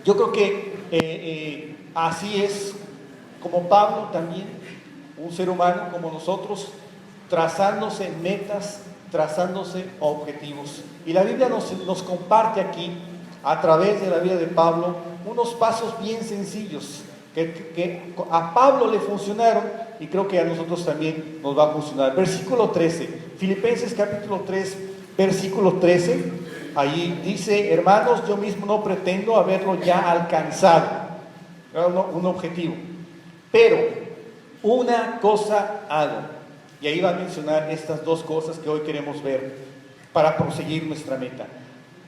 Yo creo que así es como Pablo también, un ser humano como nosotros, trazándose metas, trazándose objetivos. Y la Biblia nos comparte aquí, a través de la vida de Pablo, unos pasos bien sencillos que a Pablo le funcionaron y creo que a nosotros también nos va a funcionar. Versículo 13, Filipenses capítulo 3, versículo 13, ahí dice: hermanos, yo mismo no pretendo haberlo ya alcanzado, un objetivo, pero una cosa hago. Y ahí va a mencionar estas dos cosas que hoy queremos ver para proseguir nuestra meta.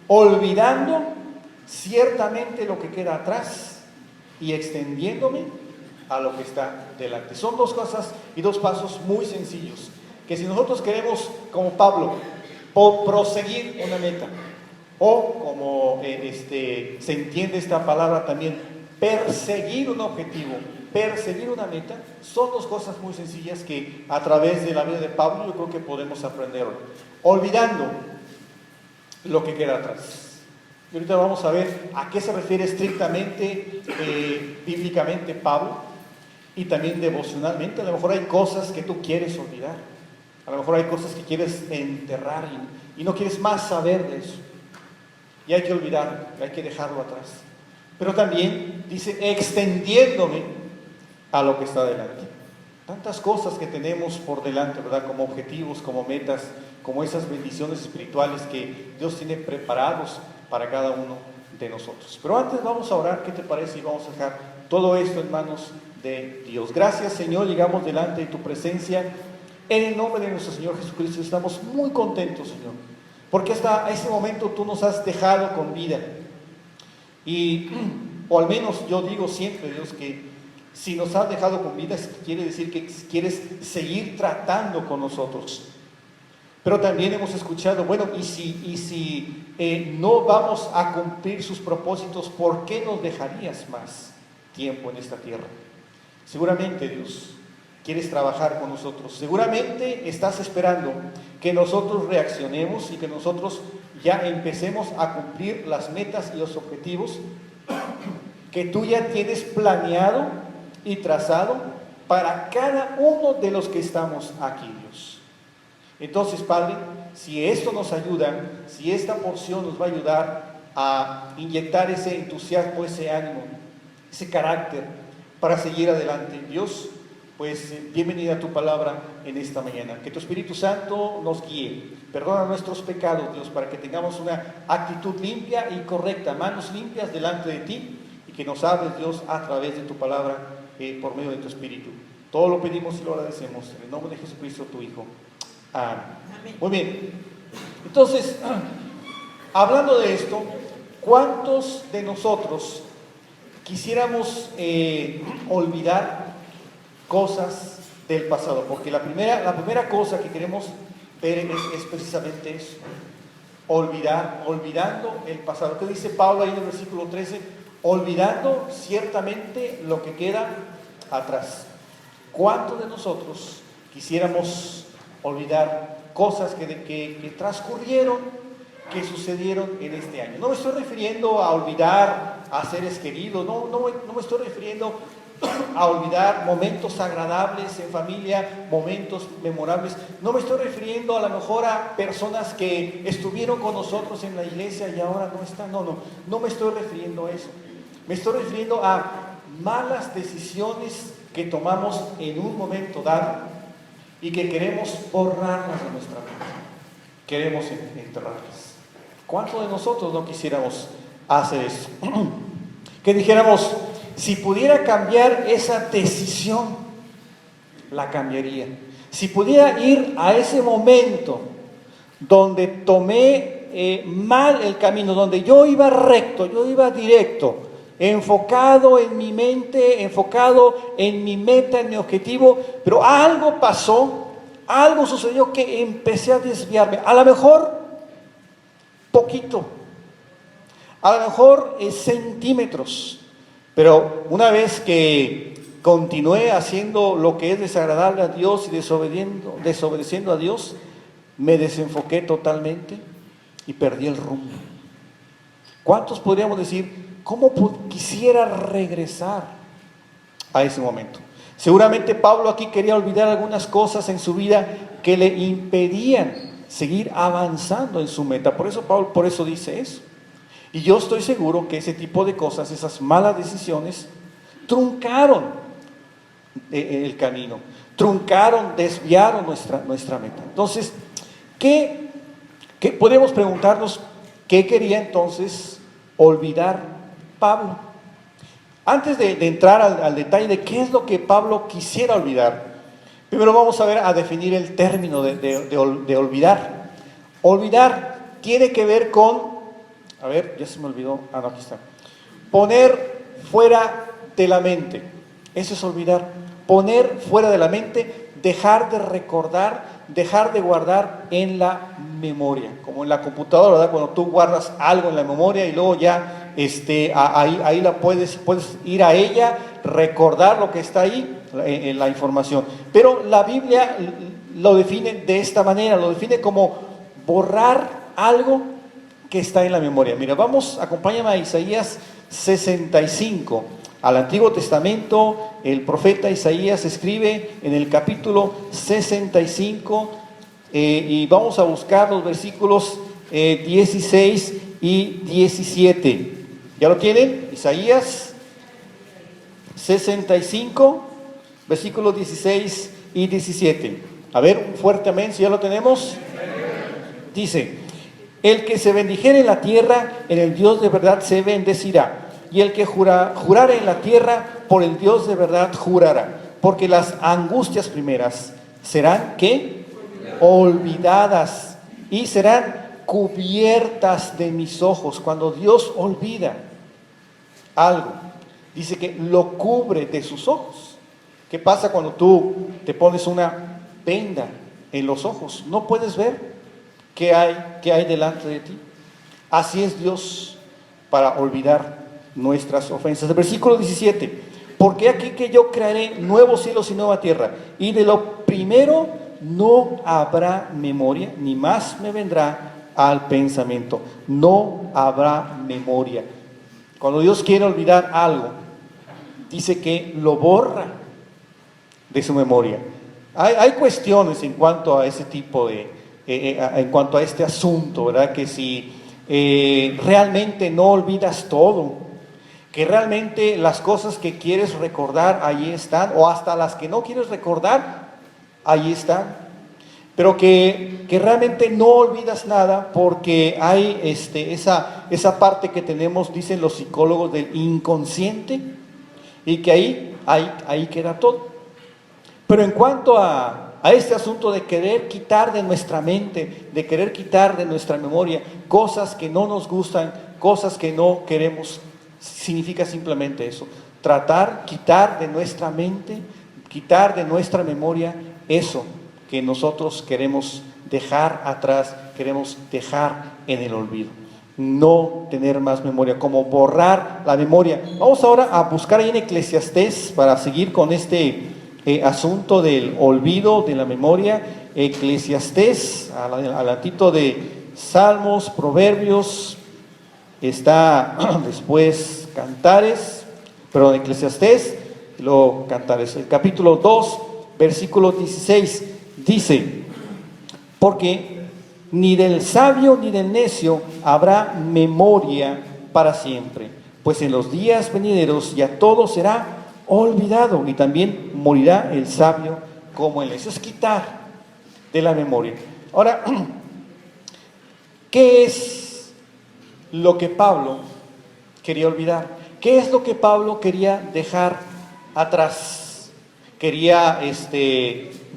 Olvidando ciertamente lo que queda atrás y extendiéndome a lo que está delante. Son dos cosas y dos pasos muy sencillos, que si nosotros queremos, como Pablo, proseguir una meta, o como se entiende esta palabra también, perseguir un objetivo, perseguir una meta, son dos cosas muy sencillas que a través de la vida de Pablo yo creo que podemos aprender hoy. Olvidando lo que queda atrás. Y ahorita vamos a ver a qué se refiere estrictamente, bíblicamente Pablo, y también devocionalmente. A lo mejor hay cosas que tú quieres olvidar, a lo mejor hay cosas que quieres enterrar y no quieres más saber de eso. Y hay que olvidarlo, hay que dejarlo atrás. Pero también dice, extendiéndome a lo que está delante. Tantas cosas que tenemos por delante, ¿verdad? Como objetivos, como metas, como esas bendiciones espirituales que Dios tiene preparados para cada uno de nosotros. Pero antes vamos a orar, ¿qué te parece? Y vamos a dejar todo esto en manos de Dios. Gracias, Señor, llegamos delante de tu presencia. En el nombre de nuestro Señor Jesucristo estamos muy contentos, Señor, porque hasta ese momento tú nos has dejado con vida. O al menos yo digo siempre, Dios, que si nos has dejado con vida, quiere decir que quieres seguir tratando con nosotros. Pero también hemos escuchado, bueno, y si no vamos a cumplir sus propósitos, ¿por qué nos dejarías más tiempo en esta tierra? Seguramente, Dios, quieres trabajar con nosotros. Seguramente estás esperando que nosotros reaccionemos y que nosotros ya empecemos a cumplir las metas y los objetivos que tú ya tienes planeado y trazado para cada uno de los que estamos aquí, Dios. Entonces, Padre, si esto nos ayuda, si esta porción nos va a ayudar a inyectar ese entusiasmo, ese ánimo, ese carácter para seguir adelante, Dios, pues bienvenida a tu palabra en esta mañana. Que tu Espíritu Santo nos guíe, perdona nuestros pecados, Dios, para que tengamos una actitud limpia y correcta, manos limpias delante de ti, y que nos hables, Dios, a través de tu palabra, por medio de tu Espíritu. Todo lo pedimos y lo agradecemos en el nombre de Jesucristo, tu Hijo. Amén. Muy bien. Entonces, hablando de esto, ¿cuántos de nosotros quisiéramos olvidar cosas del pasado? Porque la primera cosa que queremos ver es precisamente eso, olvidando el pasado. ¿Qué dice Pablo ahí en el versículo 13? Olvidando ciertamente lo que queda atrás. ¿Cuántos de nosotros quisiéramos olvidar cosas que transcurrieron, que sucedieron en este año? No me estoy refiriendo a olvidar a seres queridos, no me estoy refiriendo a olvidar momentos agradables en familia, momentos memorables. No me estoy refiriendo a lo mejor a personas que estuvieron con nosotros en la iglesia y ahora no están. No me estoy refiriendo a eso. Me estoy refiriendo a malas decisiones que tomamos en un momento dado y que queremos borrarlas de nuestra mente. Queremos enterrarlas. ¿Cuántos de nosotros no quisiéramos hacer eso? Que dijéramos, si pudiera cambiar esa decisión, la cambiaría. Si pudiera ir a ese momento donde tomé mal el camino, donde yo iba recto, yo iba directo, enfocado en mi mente, enfocado en mi meta, en mi objetivo, pero algo pasó, algo sucedió que empecé a desviarme. A lo mejor poquito, a lo mejor centímetros, pero una vez que continué haciendo lo que es desagradable a Dios y desobedeciendo a Dios, me desenfoqué totalmente y perdí el rumbo. ¿Cuántos podríamos decir, cómo quisiera regresar a ese momento. Seguramente Pablo aquí quería olvidar algunas cosas en su vida que le impedían seguir avanzando en su meta. Por eso Pablo dice eso. Y yo estoy seguro que ese tipo de cosas, esas malas decisiones, truncaron el camino, truncaron, desviaron nuestra meta. Entonces, ¿qué podemos preguntarnos? ¿Qué quería entonces olvidar Pablo? Antes de entrar al detalle de qué es lo que Pablo quisiera olvidar, primero vamos a definir el término de olvidar. Olvidar tiene que ver con, ya se me olvidó, no, aquí está. Poner fuera de la mente, eso es olvidar. Poner fuera de la mente, dejar de recordar, dejar de guardar en la memoria, como en la computadora, ¿verdad? Cuando tú guardas algo en la memoria y luego ya ahí la puedes ir a ella, recordar lo que está ahí, en la información. Pero la Biblia lo define de esta manera, lo define como borrar algo que está en la memoria. Mira, acompáñame a Isaías 65. Al Antiguo Testamento, el profeta Isaías escribe en el capítulo 65 y vamos a buscar los versículos 16 y 17. ¿Ya lo tienen? Isaías 65, versículos 16 y 17. A ver, un fuerte amén, si ya lo tenemos. Dice: el que se bendijere en la tierra, en el Dios de verdad se bendecirá. Y el que jurare en la tierra, por el Dios de verdad jurará. Porque las angustias primeras serán, ¿qué? Olvidadas. Y serán cubiertas de mis ojos. Cuando Dios olvida algo, dice que lo cubre de sus ojos. ¿Qué pasa cuando tú te pones una venda en los ojos? No puedes ver qué hay delante de ti. Así es Dios para olvidar nuestras ofensas. El versículo 17: porque aquí que yo crearé nuevos cielos y nueva tierra, y de lo primero no habrá memoria, ni más me vendrá al pensamiento. No habrá memoria. Cuando Dios quiere olvidar algo, dice que lo borra de su memoria. Hay cuestiones en cuanto a ese tipo en cuanto a este asunto, ¿verdad? Que si realmente no olvidas todo, que realmente las cosas que quieres recordar, allí están, o hasta las que no quieres recordar, allí están, pero que realmente no olvidas nada, porque hay esa parte que tenemos, dicen los psicólogos, del inconsciente, y que ahí queda todo. Pero en cuanto a este asunto de querer quitar de nuestra mente, de querer quitar de nuestra memoria cosas que no nos gustan, cosas que no queremos, significa simplemente eso: quitar de nuestra mente, quitar de nuestra memoria eso que nosotros queremos dejar atrás, queremos dejar en el olvido. No tener más memoria, como borrar la memoria. Vamos ahora a buscar ahí en Eclesiastés para seguir con este asunto del olvido, de la memoria. Eclesiastés, al latito de Salmos, Proverbios, está después Cantares, pero en Eclesiastés, luego Cantares. El capítulo 2, versículo 16, dice: porque ni del sabio ni del necio habrá memoria para siempre, pues en los días venideros ya todo será olvidado, y también morirá el sabio como el necio. Es quitar de la memoria. Ahora, ¿qué es lo que Pablo quería olvidar? ¿Qué es lo que Pablo quería dejar atrás? Quería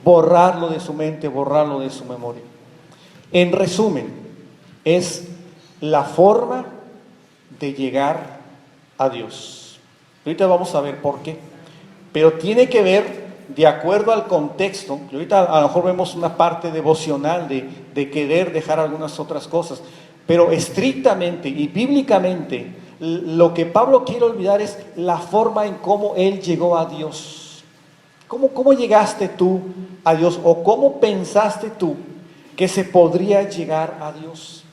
borrarlo de su mente, borrarlo de su memoria. En resumen, es la forma de llegar a Dios. Ahorita vamos a ver por qué. Pero tiene que ver, de acuerdo al contexto, y ahorita a lo mejor vemos una parte devocional de querer dejar algunas otras cosas, pero estrictamente y bíblicamente, lo que Pablo quiere olvidar es la forma en cómo él llegó a Dios. ¿Cómo llegaste tú a Dios? ¿O cómo pensaste tú que se podría llegar a Dios?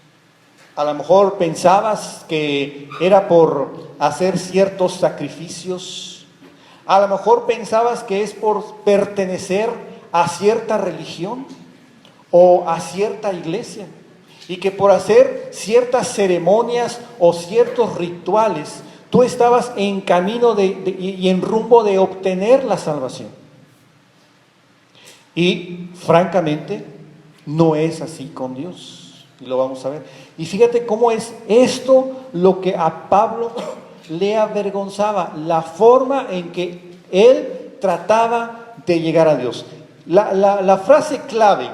A lo mejor pensabas que era por hacer ciertos sacrificios. A lo mejor pensabas que es por pertenecer a cierta religión o a cierta iglesia. Y que por hacer ciertas ceremonias o ciertos rituales, tú estabas en camino y en rumbo de obtener la salvación. Y francamente, no es así con Dios. Y lo vamos a ver. Y fíjate cómo es esto lo que a Pablo le avergonzaba, la forma en que él trataba de llegar a Dios. La frase clave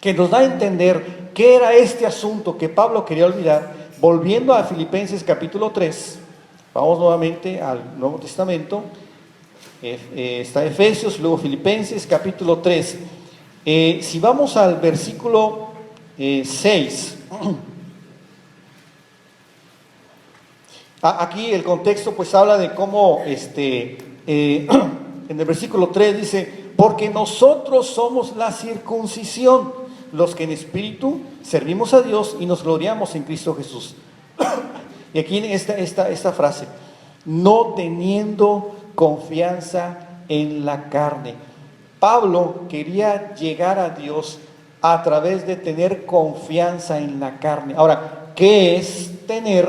que nos da a entender qué era este asunto que Pablo quería olvidar, volviendo a Filipenses capítulo 3, vamos nuevamente al Nuevo Testamento, está Efesios, luego Filipenses capítulo 3. Si vamos al versículo 6, aquí el contexto pues habla de cómo en el versículo 3 dice: porque nosotros somos la circuncisión, los que en espíritu servimos a Dios y nos gloriamos en Cristo Jesús. Y aquí esta frase: no teniendo confianza en la carne. Pablo quería llegar a Dios a través de tener confianza en la carne. Ahora, ¿qué es tener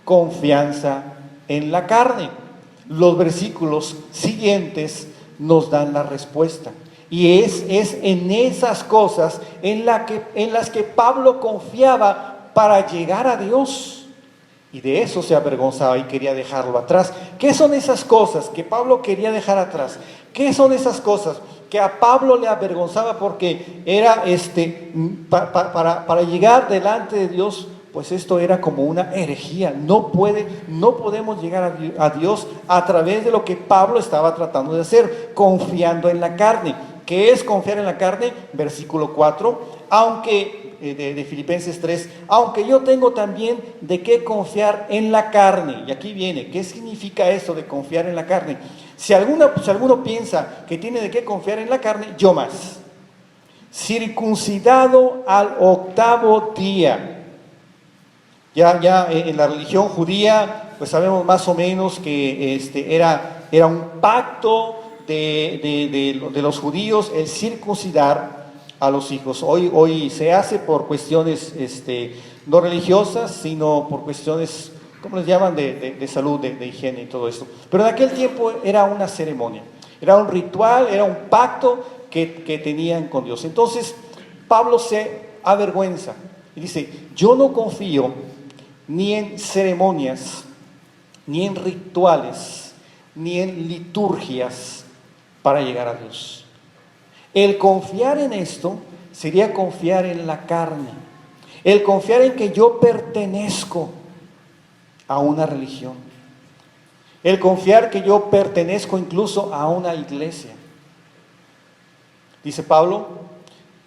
confianza en la carne? Los versículos siguientes nos dan la respuesta. Y es en esas cosas en las que Pablo confiaba para llegar a Dios. Y de eso se avergonzaba y quería dejarlo atrás. ¿Qué son esas cosas que Pablo quería dejar atrás? ¿Qué son esas cosas que a Pablo le avergonzaba? Porque era para llegar delante de Dios, pues esto era como una herejía. No podemos llegar a Dios a través de lo que Pablo estaba tratando de hacer, confiando en la carne. ¿Qué es confiar en la carne? Versículo 4, de Filipenses 3, aunque yo tengo también de qué confiar en la carne. Y aquí viene, ¿qué significa eso de confiar en la carne? Si alguno piensa que tiene de qué confiar en la carne, yo más. Circuncidado al 8º día. Ya en la religión judía, pues sabemos más o menos que era un pacto de los judíos el circuncidar a los hijos. Hoy se hace por cuestiones no religiosas, sino por cuestiones, ¿cómo les llaman? De salud, de higiene y todo esto. Pero en aquel tiempo era una ceremonia, era un ritual, era un pacto que tenían con Dios. Entonces Pablo se avergüenza y dice: yo no confío ni en ceremonias, ni en rituales, ni en liturgias para llegar a Dios. El confiar en esto sería confiar en la carne. El confiar en que yo pertenezco a una religión. El confiar que yo pertenezco incluso a una iglesia. Dice Pablo,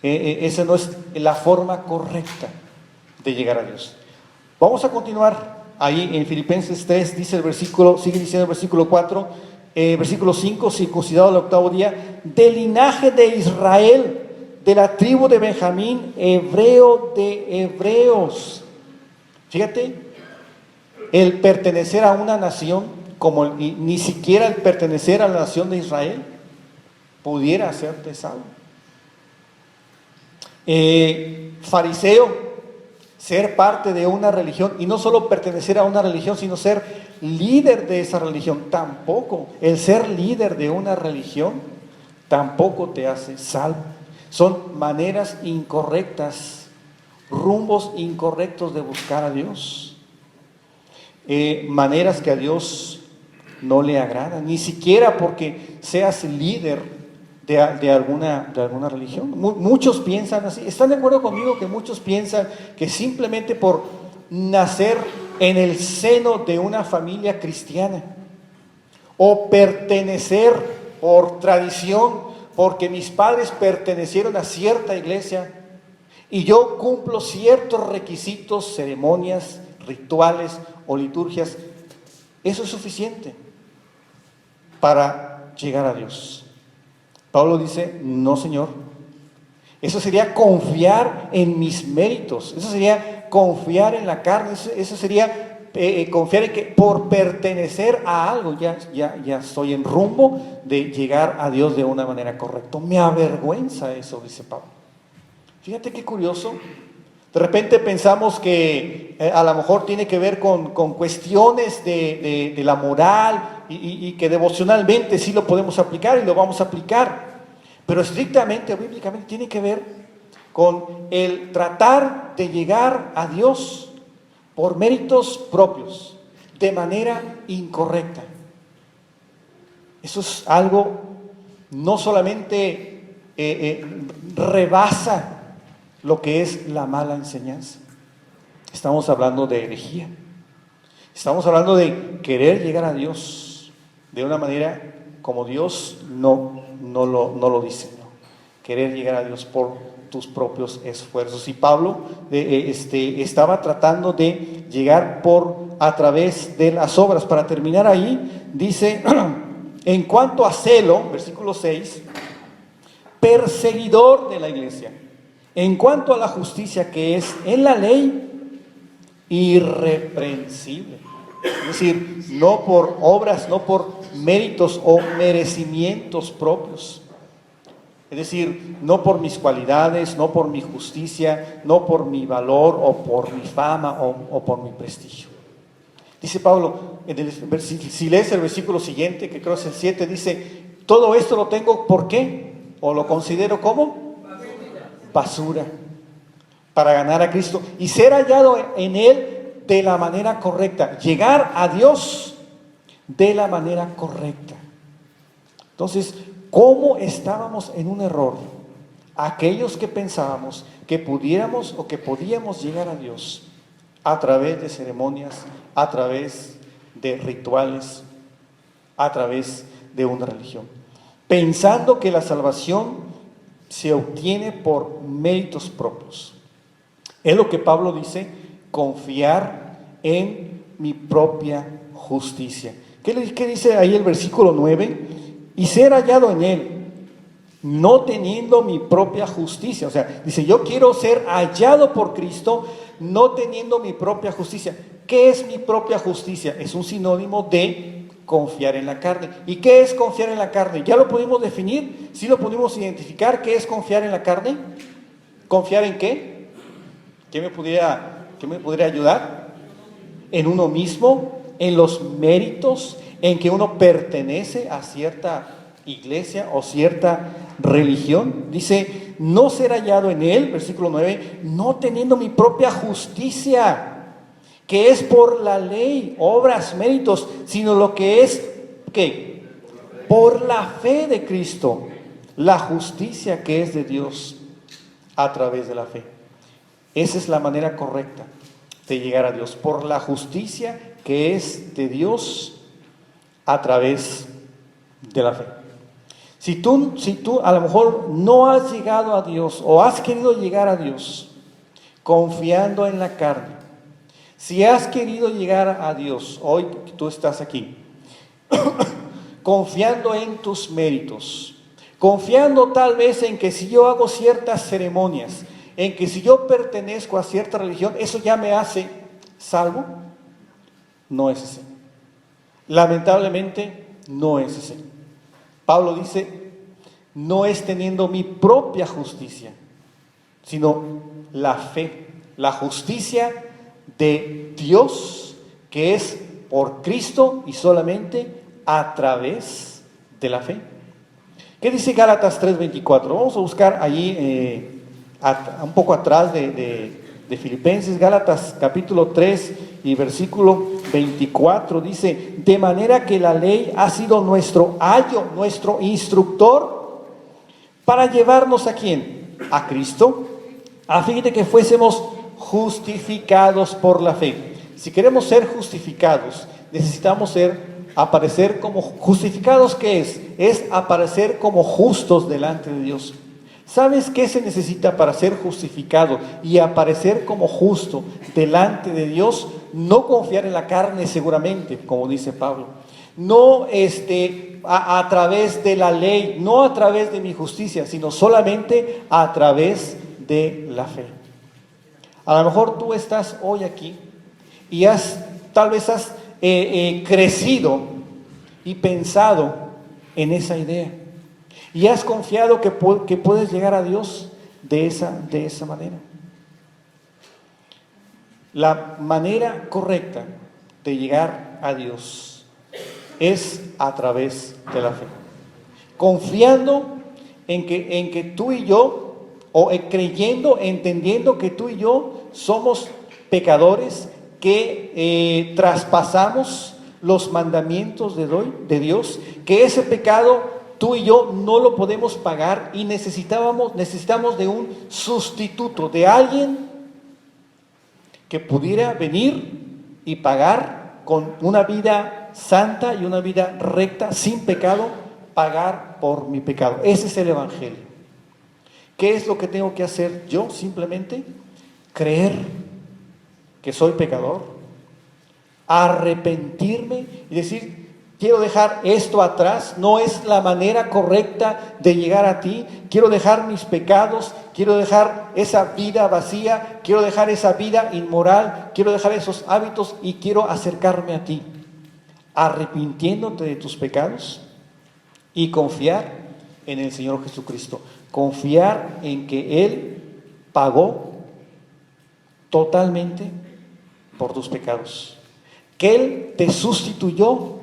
esa no es la forma correcta de llegar a Dios. Vamos a continuar ahí en Filipenses 3, sigue diciendo el versículo 4, versículo 5, circuncidado al 8º día, del linaje de Israel, de la tribu de Benjamín, hebreo de hebreos. Fíjate, el pertenecer a una nación, como ni siquiera el pertenecer a la nación de Israel, pudiera hacerte salvo. Fariseo, ser parte de una religión, y no solo pertenecer a una religión, sino ser líder de esa religión. Tampoco, el ser líder de una religión tampoco te hace salvo. Son maneras incorrectas, rumbos incorrectos de buscar a Dios, maneras que a Dios no le agradan, ni siquiera porque seas líder de alguna religión. Muchos piensan así. ¿Están de acuerdo conmigo que muchos piensan que simplemente por nacer en el seno de una familia cristiana o pertenecer por tradición, porque mis padres pertenecieron a cierta iglesia y yo cumplo ciertos requisitos, ceremonias, rituales o liturgias, eso es suficiente para llegar a Dios? Pablo dice: no, Señor, eso sería confiar en mis méritos, eso sería confiar en la carne, eso sería confiar en que por pertenecer a algo ya estoy en rumbo de llegar a Dios de una manera correcta. Me avergüenza eso, dice Pablo. Fíjate qué curioso. De repente pensamos que a lo mejor tiene que ver con cuestiones de la moral y que devocionalmente sí lo podemos aplicar y lo vamos a aplicar. Pero estrictamente, bíblicamente, tiene que ver con el tratar de llegar a Dios por méritos propios, de manera incorrecta. Eso es algo no solamente rebasa lo que es la mala enseñanza. Estamos hablando de herejía. Estamos hablando de querer llegar a Dios de una manera como Dios no lo dice, ¿no? Querer llegar a Dios por tus propios esfuerzos. Y Pablo estaba tratando de llegar a través de las obras. Para terminar ahí, dice, en cuanto a celo, versículo 6, perseguidor de la iglesia. En cuanto a la justicia que es en la ley, irreprensible. Es decir, no por obras, no por méritos o merecimientos propios. Es decir, no por mis cualidades, no por mi justicia, no por mi valor o por mi fama o por mi prestigio. Dice Pablo, si lees el versículo siguiente, que creo es el 7, dice, todo esto lo tengo, ¿por qué? O lo considero como basura para ganar a Cristo y ser hallado en Él de la manera correcta, llegar a Dios de la manera correcta. Entonces, ¿cómo estábamos en un error? Aquellos que pensábamos que pudiéramos o que podíamos llegar a Dios a través de ceremonias, a través de rituales, a través de una religión, pensando que la salvación se obtiene por méritos propios. Es lo que Pablo dice, confiar en mi propia justicia. ¿Qué dice ahí el versículo 9? Y ser hallado en Él, no teniendo mi propia justicia. O sea, dice, yo quiero ser hallado por Cristo, no teniendo mi propia justicia. ¿Qué es mi propia justicia? Es un sinónimo de confiar en la carne. ¿Y qué es confiar en la carne? ¿Ya lo pudimos definir? ¿Sí lo pudimos identificar? ¿Qué es confiar en la carne? ¿Confiar en qué? ¿Qué me podría ayudar? En uno mismo, en los méritos, en que uno pertenece a cierta iglesia o cierta religión. Dice, no ser hallado en Él, versículo 9, no teniendo mi propia justicia, que es por la ley, obras, méritos, sino lo que es, ¿qué? Por la fe de Cristo, la justicia que es de Dios a través de la fe. Esa es la manera correcta de llegar a Dios, por la justicia que es de Dios a través de la fe. Si tú a lo mejor no has llegado a Dios o has querido llegar a Dios confiando en la carne, si has querido llegar a Dios, hoy que tú estás aquí, confiando en tus méritos, confiando tal vez en que si yo hago ciertas ceremonias, en que si yo pertenezco a cierta religión, eso ya me hace salvo, no es así. Lamentablemente, no es así. Pablo dice, no es teniendo mi propia justicia, sino la fe, la justicia de Dios, que es por Cristo y solamente a través de la fe. ¿Qué dice Gálatas 3:24? Vamos a buscar allí un poco atrás de Filipenses, Gálatas capítulo 3 y versículo 24, dice, de manera que la ley ha sido nuestro ayo, nuestro instructor, para llevarnos ¿a quién? A Cristo, a fin de que fuésemos justificados por la fe. Si queremos ser justificados, necesitamos aparecer como justificados. ¿Qué es? Es aparecer como justos delante de Dios. ¿Sabes qué se necesita para ser justificado y aparecer como justo delante de Dios? No confiar en la carne seguramente, como dice Pablo. No a través de la ley, no a través de mi justicia, sino solamente a través de la fe. A lo mejor tú estás hoy aquí y tal vez has crecido y pensado en esa idea. Y has confiado que puedes llegar a Dios de esa manera. La manera correcta de llegar a Dios es a través de la fe. Confiando en que tú y yo, o creyendo, entendiendo que tú y yo somos pecadores, que traspasamos los mandamientos de Dios, que ese pecado tú y yo no lo podemos pagar y necesitamos de un sustituto, de alguien que pudiera venir y pagar con una vida santa y una vida recta, sin pecado, pagar por mi pecado. Ese es el Evangelio. ¿Qué es lo que tengo que hacer yo? Simplemente creer que soy pecador, arrepentirme y decir: quiero dejar esto atrás, no es la manera correcta de llegar a ti, quiero dejar mis pecados, quiero dejar esa vida vacía, quiero dejar esa vida inmoral, quiero dejar esos hábitos y quiero acercarme a ti, arrepintiéndote de tus pecados y confiar en el Señor Jesucristo, confiar en que Él pagó totalmente por tus pecados, que Él te sustituyó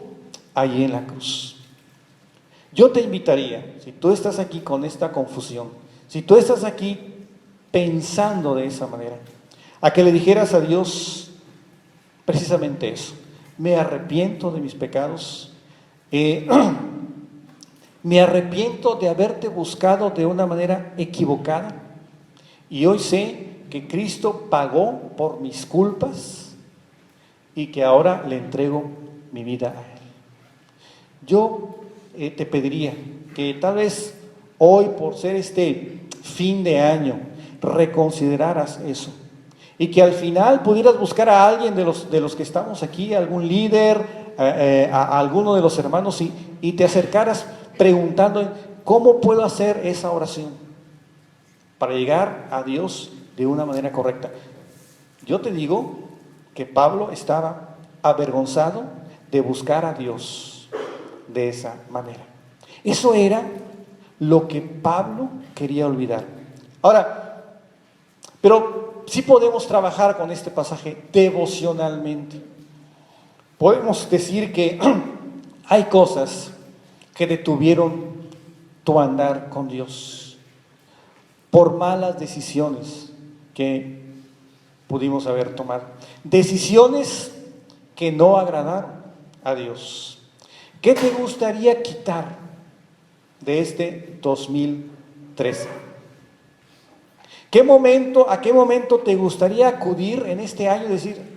allí en la cruz. Yo te invitaría, si tú estás aquí con esta confusión, si tú estás aquí pensando de esa manera, a que le dijeras a Dios precisamente eso: me arrepiento de mis pecados, me arrepiento de haberte buscado de una manera equivocada, y hoy sé que Cristo pagó por mis culpas y que ahora le entrego mi vida a Él. Yo te pediría que tal vez hoy, por ser este fin de año, reconsideraras eso, y que al final pudieras buscar a alguien de los que estamos aquí, algún líder, a alguno de los hermanos, y te acercaras preguntando: ¿cómo puedo hacer esa oración para llegar a Dios de una manera correcta? Yo te digo que Pablo estaba avergonzado de buscar a Dios de esa manera. Eso era lo que Pablo quería olvidar. Ahora, pero sí podemos trabajar con este pasaje devocionalmente. Podemos decir que hay cosas que detuvieron tu andar con Dios por malas decisiones que pudimos haber tomado, decisiones que no agradaron a Dios. ¿Qué te gustaría quitar de este 2013? ¿A qué momento te gustaría acudir en este año y decir: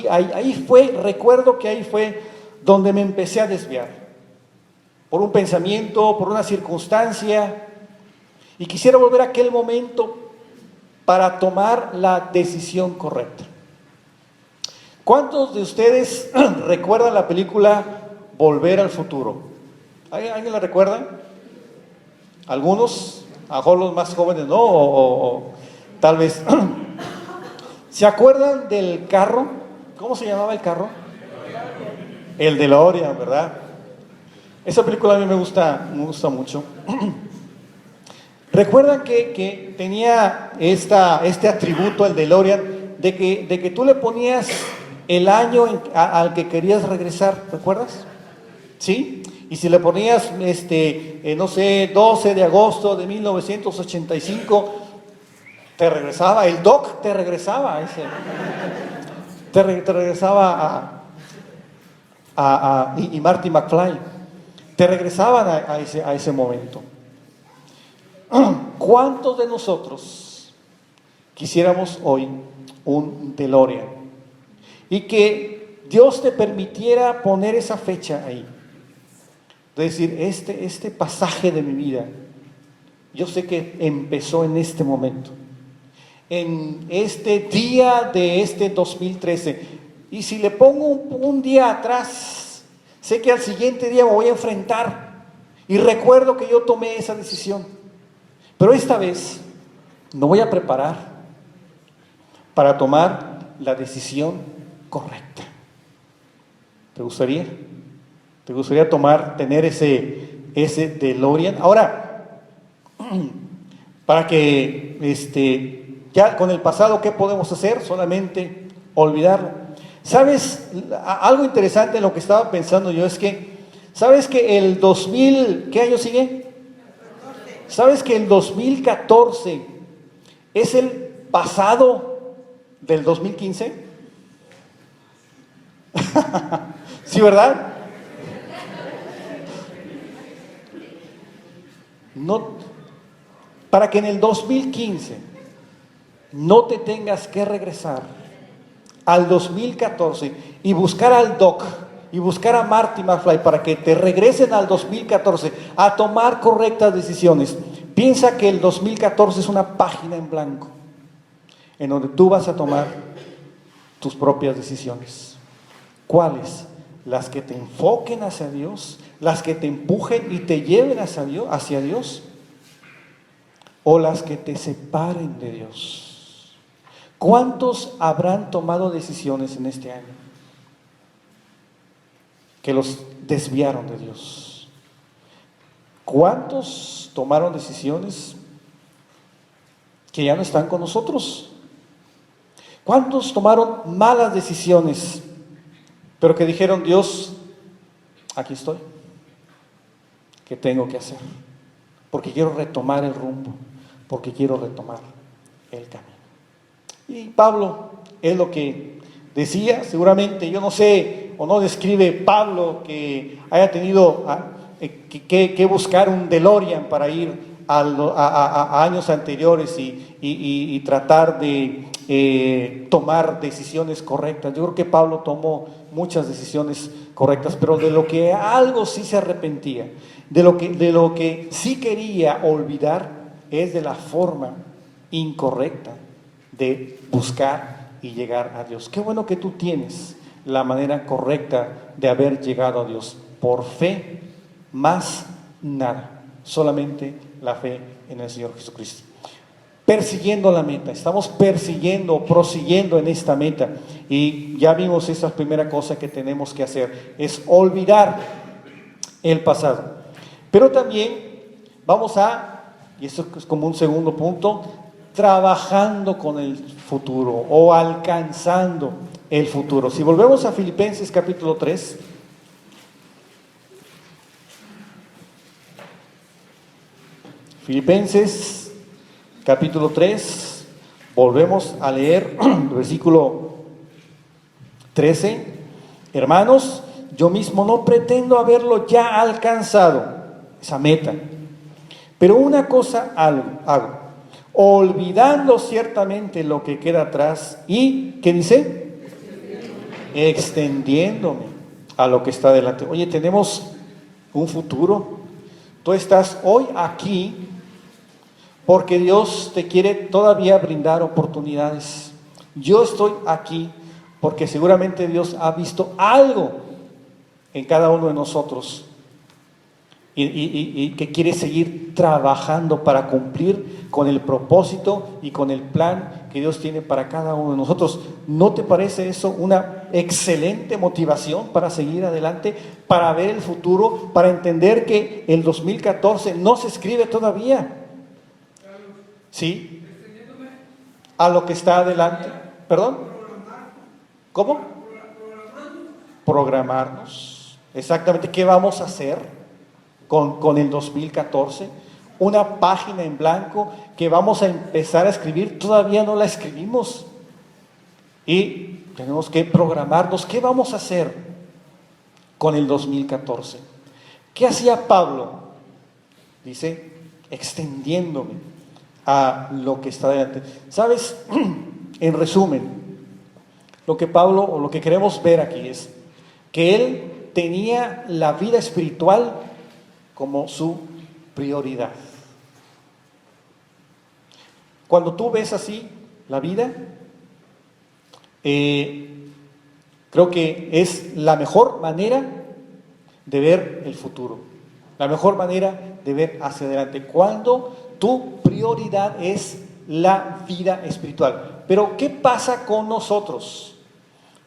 ahí fue, recuerdo que ahí fue donde me empecé a desviar, por un pensamiento, por una circunstancia, y quisiera volver a aquel momento para tomar la decisión correcta? ¿Cuántos de ustedes recuerdan la película Volver al Futuro? ¿Alguien la recuerda? Algunos, a lo mejor los más jóvenes no, o tal vez. ¿Se acuerdan del carro? ¿Cómo se llamaba el carro? El DeLorean, ¿verdad? Esa película a mí me gusta mucho. ¿Recuerdan que tenía este atributo, el DeLorean, de que tú le ponías el año al que querías regresar? ¿Recuerdas? ¿Sí? Y si le ponías, no sé, 12 de agosto de 1985, te regresaba, el Doc te regresaba, te regresaba y Marty McFly, te regresaban a ese momento. ¿Cuántos de nosotros quisiéramos hoy un DeLorean y que Dios te permitiera poner esa fecha ahí? Es decir, este pasaje de mi vida, yo sé que empezó en este momento, en este día de este 2013, y si le pongo un día atrás, sé que al siguiente día me voy a enfrentar, y recuerdo que yo tomé esa decisión, pero esta vez me voy a preparar para tomar la decisión correcta. ¿Te gustaría? ¿Te gustaría tener ese DeLorean? Ahora, para que ya con el pasado, ¿qué podemos hacer? Solamente olvidarlo. ¿Sabes? Algo interesante en lo que estaba pensando yo es que, ¿sabes que el 2000, ¿qué año sigue? ¿Sabes que el 2014 es el pasado del 2015? ¿Sí, verdad? No, para que en el 2015 no te tengas que regresar al 2014 y buscar al Doc y buscar a Marty McFly para que te regresen al 2014 a tomar correctas decisiones. Piensa que el 2014 es una página en blanco en donde tú vas a tomar tus propias decisiones. ¿Cuáles? Las que te enfoquen hacia Dios, las que te empujen y te lleven hacia Dios, o las que te separen de Dios. ¿Cuántos habrán tomado decisiones en este año que los desviaron de Dios? ¿Cuántos tomaron decisiones que ya no están con nosotros? ¿Cuántos tomaron malas decisiones, pero que dijeron: Dios, aquí estoy, ¿qué tengo que hacer? Porque quiero retomar el rumbo, porque quiero retomar el camino. Y Pablo es lo que decía, seguramente, yo no sé, o no describe Pablo que haya tenido que buscar un DeLorean para ir a años anteriores y tratar de tomar decisiones correctas. Yo creo que Pablo tomó muchas decisiones correctas, pero de lo que algo sí se arrepentía, de lo que sí quería olvidar, es de la forma incorrecta de buscar y llegar a Dios. Qué bueno que tú tienes la manera correcta de haber llegado a Dios, por fe, más nada, solamente la fe en el Señor Jesucristo. Persiguiendo la meta, estamos prosiguiendo en esta meta, y ya vimos esa primera cosa que tenemos que hacer, es olvidar el pasado. Pero también vamos y esto es como un segundo punto, trabajando con el futuro o alcanzando el futuro. Si volvemos a Filipenses capítulo 3, Filipenses capítulo 3, volvemos a leer el versículo 13. Hermanos, yo mismo no pretendo haberlo ya alcanzado, esa meta, pero una cosa hago, olvidando ciertamente lo que queda atrás y, ¿qué dice? Extendiéndome a lo que está delante. Oye, tenemos un futuro. Tú estás hoy aquí porque Dios te quiere todavía brindar oportunidades. Yo estoy aquí porque seguramente Dios ha visto algo en cada uno de nosotros y que quiere seguir trabajando para cumplir con el propósito y con el plan que Dios tiene para cada uno de nosotros. ¿No te parece eso una excelente motivación para seguir adelante, para ver el futuro, para entender que el 2014 no se escribe todavía? ¿Sí? A lo que está adelante. ¿Perdón? ¿Cómo? Programarnos. Exactamente. ¿Qué vamos a hacer con el 2014? Una página en blanco que vamos a empezar a escribir. Todavía no la escribimos. Y tenemos que programarnos. ¿Qué vamos a hacer con el 2014? ¿Qué hacía Pablo? Dice, extendiéndome a lo que está delante. ¿Sabes? En resumen, lo que Pablo, o lo que queremos ver aquí, es que él tenía la vida espiritual como su prioridad. Cuando tú ves así la vida, creo que es la mejor manera de ver el futuro, la mejor manera de ver hacia adelante. Cuando tu prioridad es la vida espiritual. Pero ¿qué pasa con nosotros?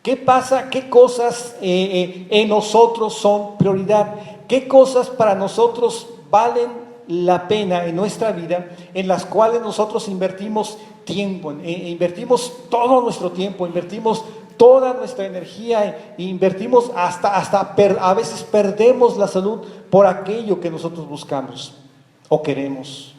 ¿Qué pasa? ¿Qué cosas en nosotros son prioridad? ¿Qué cosas para nosotros valen la pena en nuestra vida, en las cuales nosotros invertimos tiempo, invertimos todo nuestro tiempo, invertimos toda nuestra energía, invertimos hasta a veces perdemos la salud por aquello que nosotros buscamos o queremos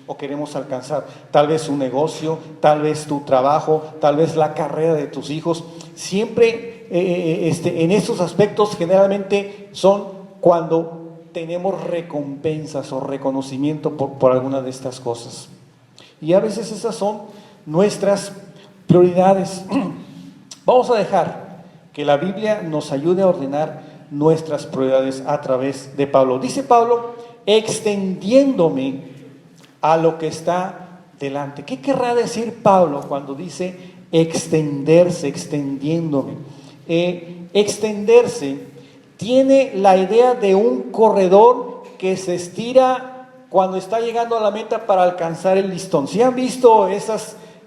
alcanzar? Tal vez un negocio, tal vez tu trabajo, tal vez la carrera de tus hijos. Siempre en esos aspectos generalmente son cuando tenemos recompensas o reconocimiento por alguna de estas cosas. Y a veces esas son nuestras prioridades. Vamos a dejar que la Biblia nos ayude a ordenar nuestras prioridades a través de Pablo. Dice Pablo, extendiéndome a lo que está delante. ¿Qué querrá decir Pablo cuando dice extenderse, extendiéndome? Extenderse tiene la idea de un corredor que se estira cuando está llegando a la meta para alcanzar el listón. ¿Sí han visto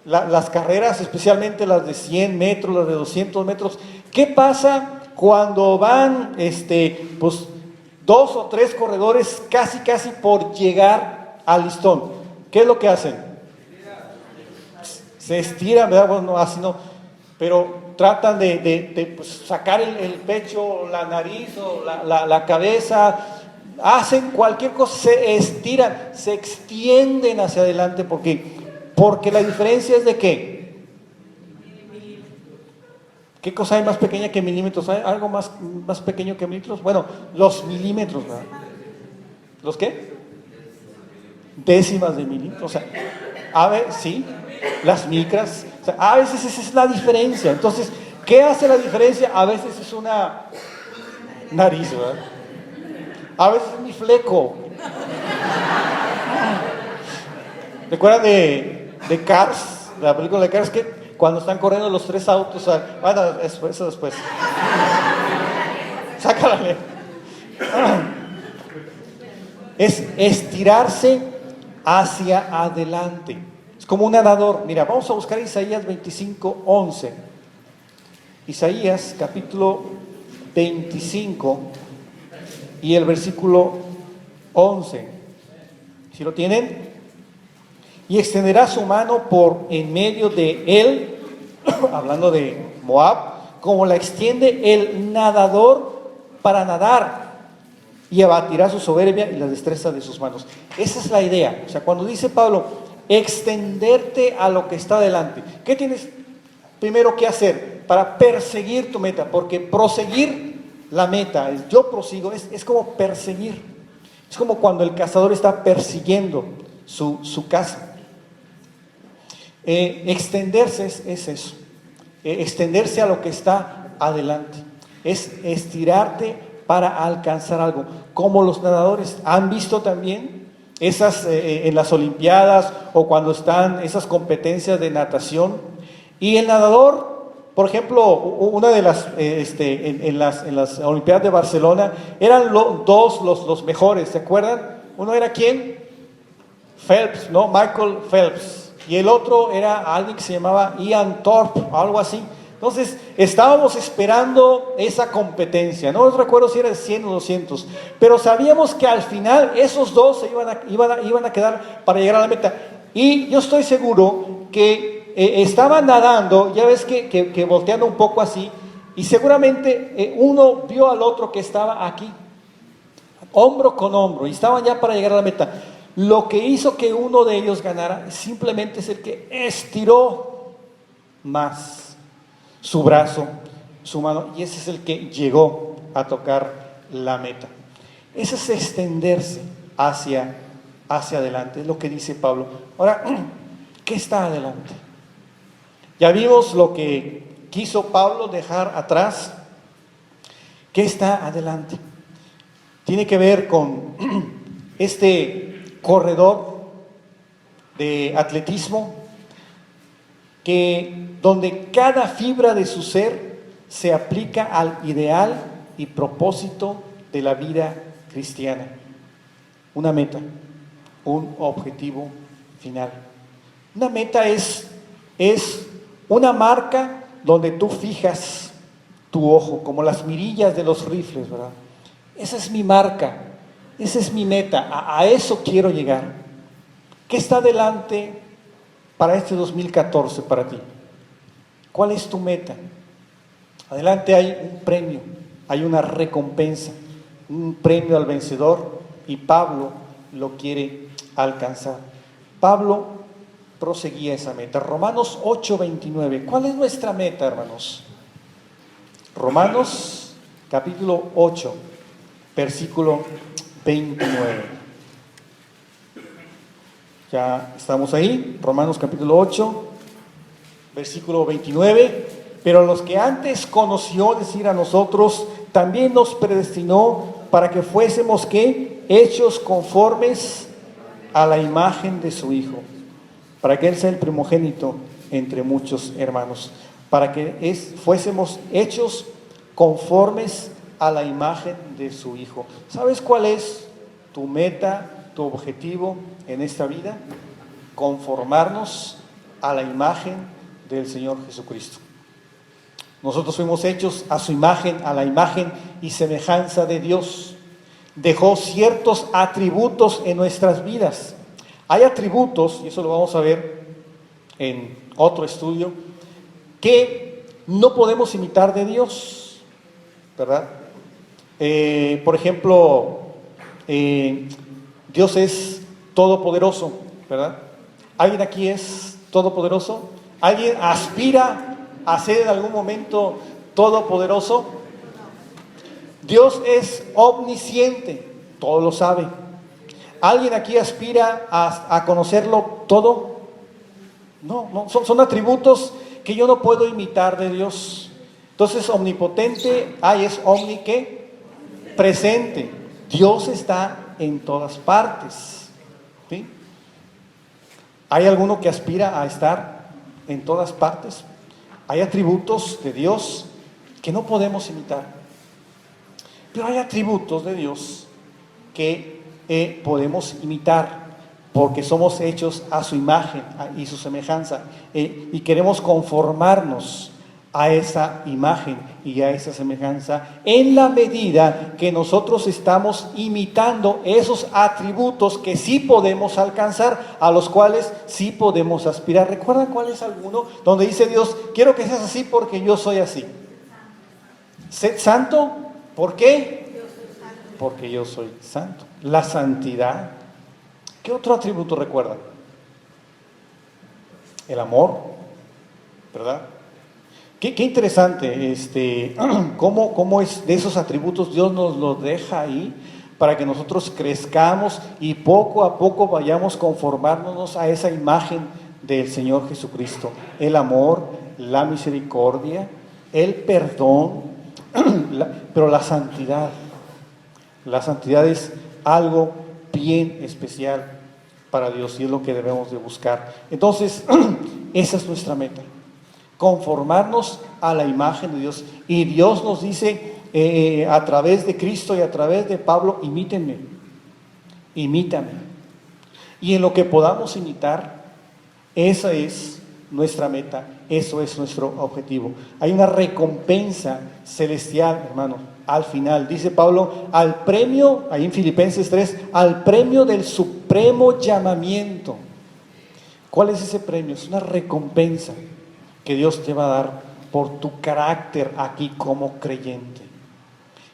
las carreras, especialmente las de 100 metros, las de 200 metros? ¿Qué pasa cuando van pues 2 o 3 corredores casi por llegar al listón? ¿Qué es lo que hacen? Se estiran, ¿verdad? Bueno, no, así no, pero tratan de pues, sacar el pecho, la nariz o la cabeza, hacen cualquier cosa, se estiran, se extienden hacia adelante. Porque la diferencia es de ¿qué? ¿Qué cosa hay más pequeña que milímetros? ¿Hay algo más pequeño que milímetros? Bueno, los milímetros, ¿verdad? ¿Los qué? Décimas de milímetros. O sea, a ver, sí, las micras. O sea, a veces esa es la diferencia. Entonces, ¿qué hace la diferencia? A veces es una nariz, ¿verdad? A veces es mi fleco. ¿Recuerdan de Cars? La película de Cars, que cuando están corriendo los 3 autos, bueno, eso después. Sácala. Es estirarse hacia adelante. Es como un nadador. Mira, vamos a buscar Isaías 25:11. Isaías capítulo 25 y el versículo 11. ¿Sí lo tienen? Y extenderá su mano por en medio de él, hablando de Moab, como la extiende el nadador para nadar, y abatirá su soberbia y la destreza de sus manos. Esa es la idea. O sea, cuando dice Pablo, extenderte a lo que está delante, ¿qué tienes primero que hacer para perseguir tu meta? Porque proseguir la meta, yo prosigo, es como perseguir. Es como cuando el cazador está persiguiendo su caza. Extenderse es eso, extenderse a lo que está adelante, es estirarte para alcanzar algo, como los nadadores. ¿Han visto también esas en las olimpiadas o cuando están esas competencias de natación? Y el nadador, por ejemplo, una de las en las olimpiadas de Barcelona eran los mejores, ¿se acuerdan? Uno era ¿quién? Phelps, ¿no? Michael Phelps. Y el otro era alguien que se llamaba Ian Thorpe, algo así. Entonces, estábamos esperando esa competencia. No recuerdo si era de 100 o 200, pero sabíamos que al final esos dos se iban a quedar para llegar a la meta. Y yo estoy seguro que estaban nadando, ya ves que volteando un poco así, y seguramente uno vio al otro que estaba aquí, hombro con hombro, y estaban ya para llegar a la meta. Lo que hizo que uno de ellos ganara simplemente es el que estiró más su brazo, su mano, y ese es el que llegó a tocar la meta. Ese es extenderse hacia adelante, es lo que dice Pablo. Ahora, ¿qué está adelante? Ya vimos lo que quiso Pablo dejar atrás. ¿Qué está adelante? Tiene que ver con este corredor de atletismo donde cada fibra de su ser se aplica al ideal y propósito de la vida cristiana. Una meta, un objetivo final. Una meta es una marca donde tú fijas tu ojo, como las mirillas de los rifles, ¿verdad? Esa es mi marca, esa es mi meta, a eso quiero llegar. ¿Qué está delante para este 2014 para ti? ¿Cuál es tu meta? Adelante hay un premio, hay una recompensa, un premio al vencedor, y Pablo lo quiere alcanzar. Pablo proseguía esa meta. Romanos 8:29. ¿Cuál es nuestra meta, hermanos? Romanos capítulo 8, versículo 29. Ya estamos ahí, Romanos capítulo 8, versículo 29. Pero los que antes conoció, es decir, a nosotros, también nos predestinó para que fuésemos, ¿qué? Hechos conformes a la imagen de su Hijo, para que Él sea el primogénito entre muchos hermanos, para que fuésemos hechos conformes a la imagen de su Hijo. ¿Sabes cuál es tu meta, tu objetivo en esta vida? Conformarnos a la imagen del Señor Jesucristo. Nosotros fuimos hechos a su imagen, a la imagen y semejanza de Dios. Dejó ciertos atributos en nuestras vidas. Hay atributos, y eso lo vamos a ver en otro estudio, que no podemos imitar de Dios, ¿verdad? Por ejemplo, Dios es todopoderoso, ¿verdad? ¿Alguien aquí es todopoderoso? ¿Alguien aspira a ser en algún momento todopoderoso? Dios es omnisciente, todo lo sabe. ¿Alguien aquí aspira a conocerlo todo? No, son atributos que yo no puedo imitar de Dios. Entonces, omnipotente, es omni, ¿qué? Presente. Dios está en todas partes, ¿sí? ¿Hay alguno que aspira a estar en todas partes? Hay atributos de Dios que no podemos imitar. Pero hay atributos de Dios que podemos imitar, porque somos hechos a su imagen y su semejanza, y queremos conformarnos a esa imagen y a esa semejanza en la medida que nosotros estamos imitando esos atributos que sí podemos alcanzar, a los cuales sí podemos aspirar. ¿Recuerdan cuál es alguno donde dice Dios: quiero que seas así porque yo soy así? Sed santo. ¿Por qué? Porque yo soy santo. La santidad. ¿Qué otro atributo recuerdan? El amor, ¿verdad? Qué interesante, cómo es de esos atributos Dios nos los deja ahí para que nosotros crezcamos y poco a poco vayamos conformándonos a esa imagen del Señor Jesucristo. El amor, la misericordia, el perdón, pero la santidad es algo bien especial para Dios y es lo que debemos de buscar. Entonces, esa es nuestra meta, conformarnos a la imagen de Dios. Y Dios nos dice a través de Cristo y a través de Pablo: imítame. Y en lo que podamos imitar, esa es nuestra meta, eso es nuestro objetivo. Hay una recompensa celestial, hermanos, al final. Dice Pablo, al premio, ahí en Filipenses 3, al premio del supremo llamamiento. ¿Cuál es ese premio? Es una recompensa que Dios te va a dar por tu carácter aquí como creyente.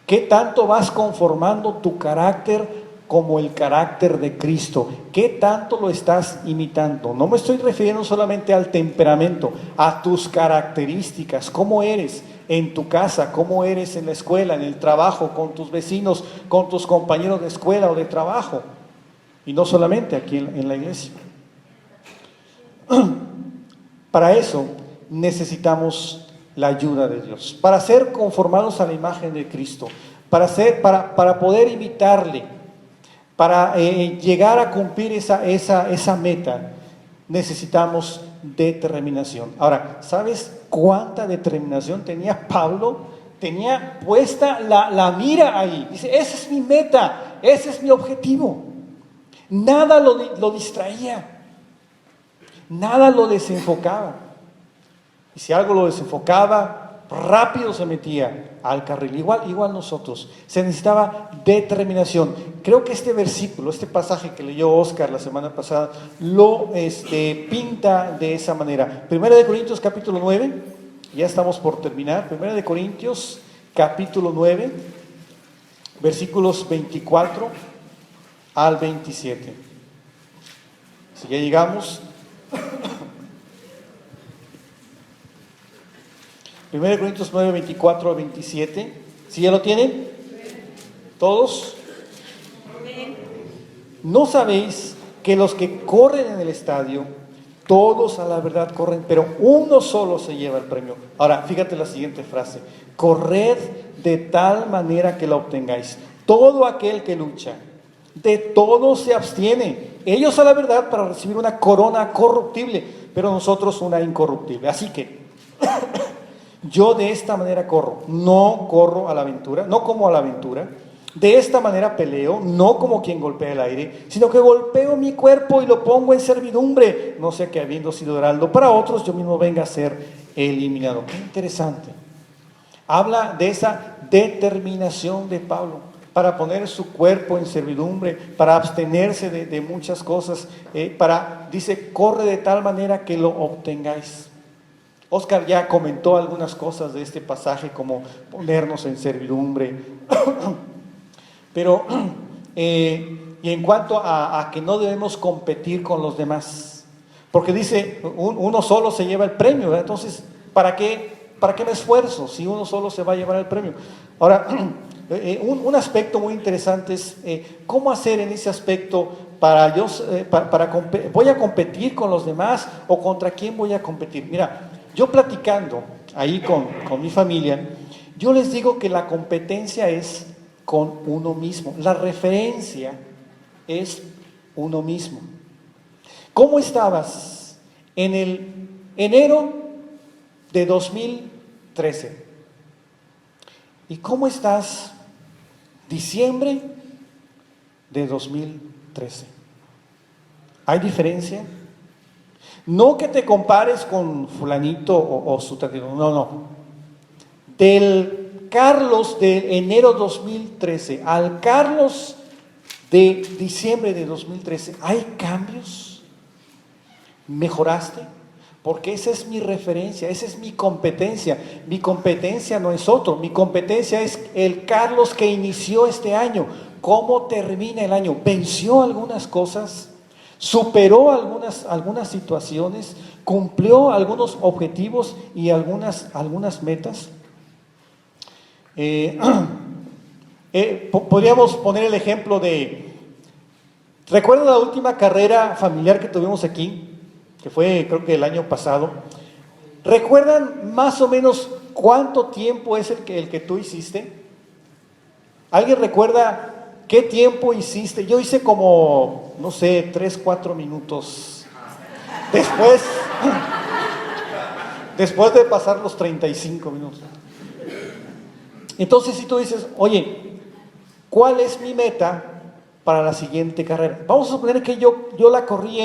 ¿Qué tanto vas conformando tu carácter como el carácter de Cristo? ¿Qué tanto lo estás imitando? No me estoy refiriendo solamente al temperamento, a tus características, cómo eres en tu casa, cómo eres en la escuela, en el trabajo, con tus vecinos, con tus compañeros de escuela o de trabajo, y no solamente aquí en la iglesia. Para eso necesitamos la ayuda de Dios, para ser conformados a la imagen de Cristo, para poder imitarle, para llegar a cumplir esa meta. Necesitamos determinación. Ahora, ¿sabes cuánta determinación tenía Pablo? Tenía puesta la mira ahí. Dice, esa es mi meta, ese es mi objetivo. Nada lo distraía. Nada lo desenfocaba. Y si algo lo desenfocaba, rápido se metía al carril. Igual nosotros. Se necesitaba determinación. Creo que este versículo, este pasaje que leyó Oscar la semana pasada, lo pinta de esa manera. 1 Corintios capítulo 9, ya estamos por terminar. 1 Corintios capítulo 9, versículos 24 al 27. Si ya llegamos. 1 Corintios 9, 24 al 27. ¿Sí ya lo tienen? ¿Todos? ¿No sabéis que los que corren en el estadio, todos a la verdad corren, pero uno solo se lleva el premio? Ahora, fíjate la siguiente frase: corred de tal manera que la obtengáis. Todo aquel que lucha, de todo se abstiene. Ellos a la verdad para recibir una corona corruptible, pero nosotros una incorruptible. Así que yo de esta manera corro, no corro a la aventura, no como a la aventura. De esta manera peleo, no como quien golpea el aire, sino que golpeo mi cuerpo y lo pongo en servidumbre, no sea que habiendo sido heraldo para otros, yo mismo venga a ser eliminado. Qué interesante. Habla de esa determinación de Pablo para poner su cuerpo en servidumbre, para abstenerse de muchas cosas, dice, corre de tal manera que lo obtengáis. Oscar ya comentó algunas cosas de este pasaje, como ponernos en servidumbre. Pero, y en cuanto a que no debemos competir con los demás, porque dice, uno solo se lleva el premio, ¿verdad? Entonces, ¿para qué me esfuerzo si uno solo se va a llevar el premio? Ahora, un aspecto muy interesante es cómo hacer en ese aspecto ¿voy a competir con los demás o contra quién voy a competir? Mira, yo platicando ahí con mi familia, yo les digo que la competencia es con uno mismo, la referencia es uno mismo. ¿Cómo estabas en el enero de 2013? ¿Y cómo estás diciembre de 2013? ¿Hay diferencia? No que te compares con fulanito o sutanito, no. Del Carlos de enero 2013 al Carlos de diciembre de 2013, ¿hay cambios? ¿Mejoraste? Porque esa es mi referencia, esa es mi competencia. Mi competencia no es otro, mi competencia es el Carlos que inició este año. ¿Cómo termina el año? ¿Venció algunas cosas? ¿Superó algunas situaciones? ¿Cumplió algunos objetivos y algunas metas? Podríamos poner el ejemplo ¿recuerdan la última carrera familiar que tuvimos aquí? Que fue creo que el año pasado. ¿Recuerdan más o menos cuánto tiempo es el que tú hiciste? ¿Alguien recuerda qué tiempo hiciste? Yo hice como, no sé, 3-4 minutos. Después de pasar los 35 minutos. Entonces si tú dices, oye, ¿cuál es mi meta para la siguiente carrera? Vamos a suponer que yo la corrí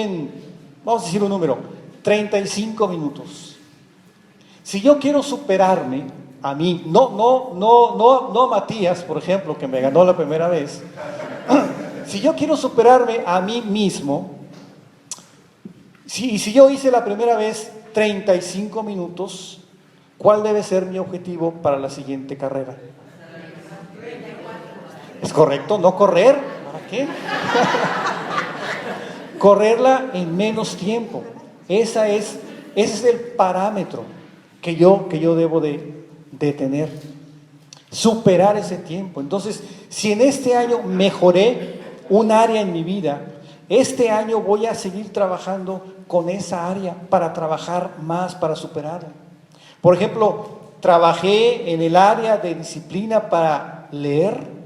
vamos a decir un número, 35 minutos. Si yo quiero superarme a mí, no Matías, por ejemplo, que me ganó la primera vez. Si yo quiero superarme a mí mismo, si yo hice la primera vez 35 minutos, ¿cuál debe ser mi objetivo para la siguiente carrera? ¿Es correcto? ¿No correr? ¿Para qué? Correrla en menos tiempo. Ese es el parámetro que yo debo de tener. Superar ese tiempo. Entonces, si en este año mejoré un área en mi vida, este año voy a seguir trabajando con esa área para trabajar más, para superarla. Por ejemplo, trabajé en el área de disciplina para leer.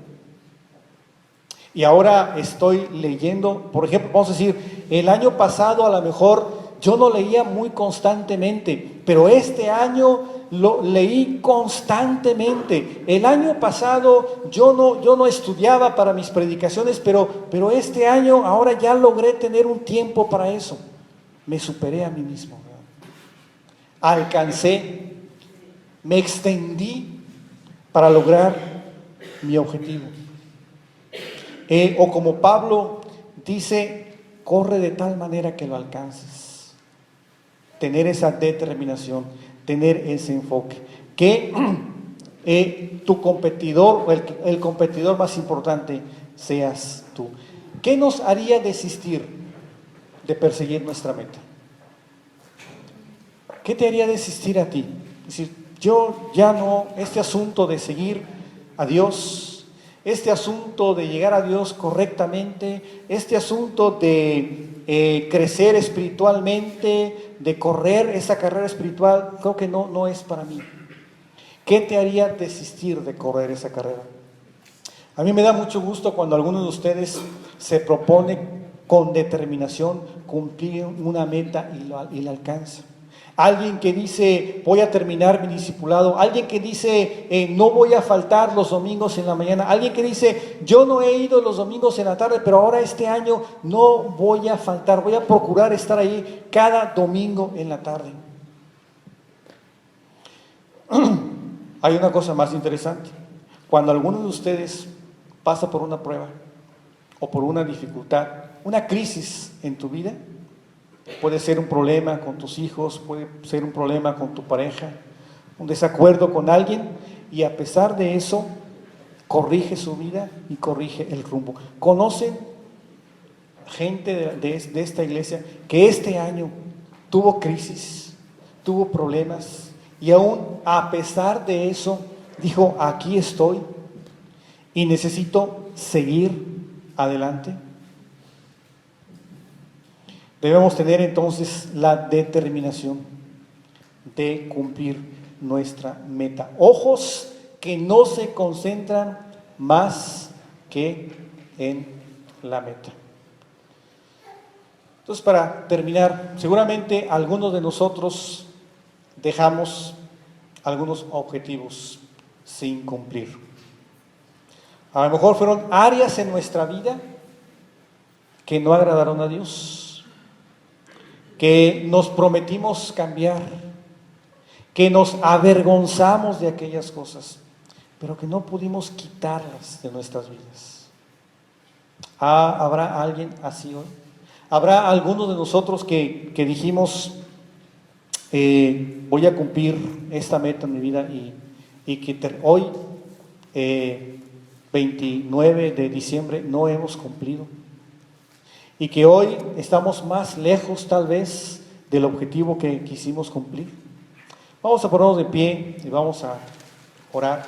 Y ahora estoy leyendo, por ejemplo, vamos a decir, el año pasado a lo mejor yo no leía muy constantemente, pero este año lo leí constantemente. El año pasado yo no estudiaba para mis predicaciones, pero este año ahora ya logré tener un tiempo para eso. me superé a mí mismo, ¿verdad? Alcancé, me extendí para lograr mi objetivo. O como Pablo dice, corre de tal manera que lo alcances. Tener esa determinación, tener ese enfoque. Que tu competidor, o el competidor más importante, seas tú. ¿Qué nos haría desistir de perseguir nuestra meta? ¿Qué te haría desistir a ti? Es decir, yo ya no, este asunto de seguir a Dios, este asunto de llegar a Dios correctamente, este asunto de crecer espiritualmente, de correr esa carrera espiritual, creo que no es para mí. ¿Qué te haría desistir de correr esa carrera? A mí me da mucho gusto cuando alguno de ustedes se propone con determinación cumplir una meta y la alcanza. Alguien que dice, voy a terminar mi discipulado. Alguien que dice, no voy a faltar los domingos en la mañana. Alguien que dice, yo no he ido los domingos en la tarde, pero ahora este año no voy a faltar. Voy a procurar estar ahí cada domingo en la tarde. Hay una cosa más interesante. Cuando alguno de ustedes pasa por una prueba o por una dificultad, una crisis en tu vida, puede ser un problema con tus hijos, puede ser un problema con tu pareja, un desacuerdo con alguien, y a pesar de eso, corrige su vida y corrige el rumbo. ¿Conocen gente de esta iglesia que este año tuvo crisis, tuvo problemas, y aún a pesar de eso, dijo, aquí estoy y necesito seguir adelante? Debemos tener entonces la determinación de cumplir nuestra meta. Ojos que no se concentran más que en la meta. Entonces, para terminar, seguramente algunos de nosotros dejamos algunos objetivos sin cumplir. A lo mejor fueron áreas en nuestra vida que no agradaron a Dios, que nos prometimos cambiar, que nos avergonzamos de aquellas cosas, pero que no pudimos quitarlas de nuestras vidas. ¿Habrá alguien así hoy? ¿Habrá algunos de nosotros que dijimos, voy a cumplir esta meta en mi vida y que hoy, 29 de diciembre, no hemos cumplido? Y que hoy estamos más lejos tal vez del objetivo que quisimos cumplir. Vamos a ponernos de pie y vamos a orar.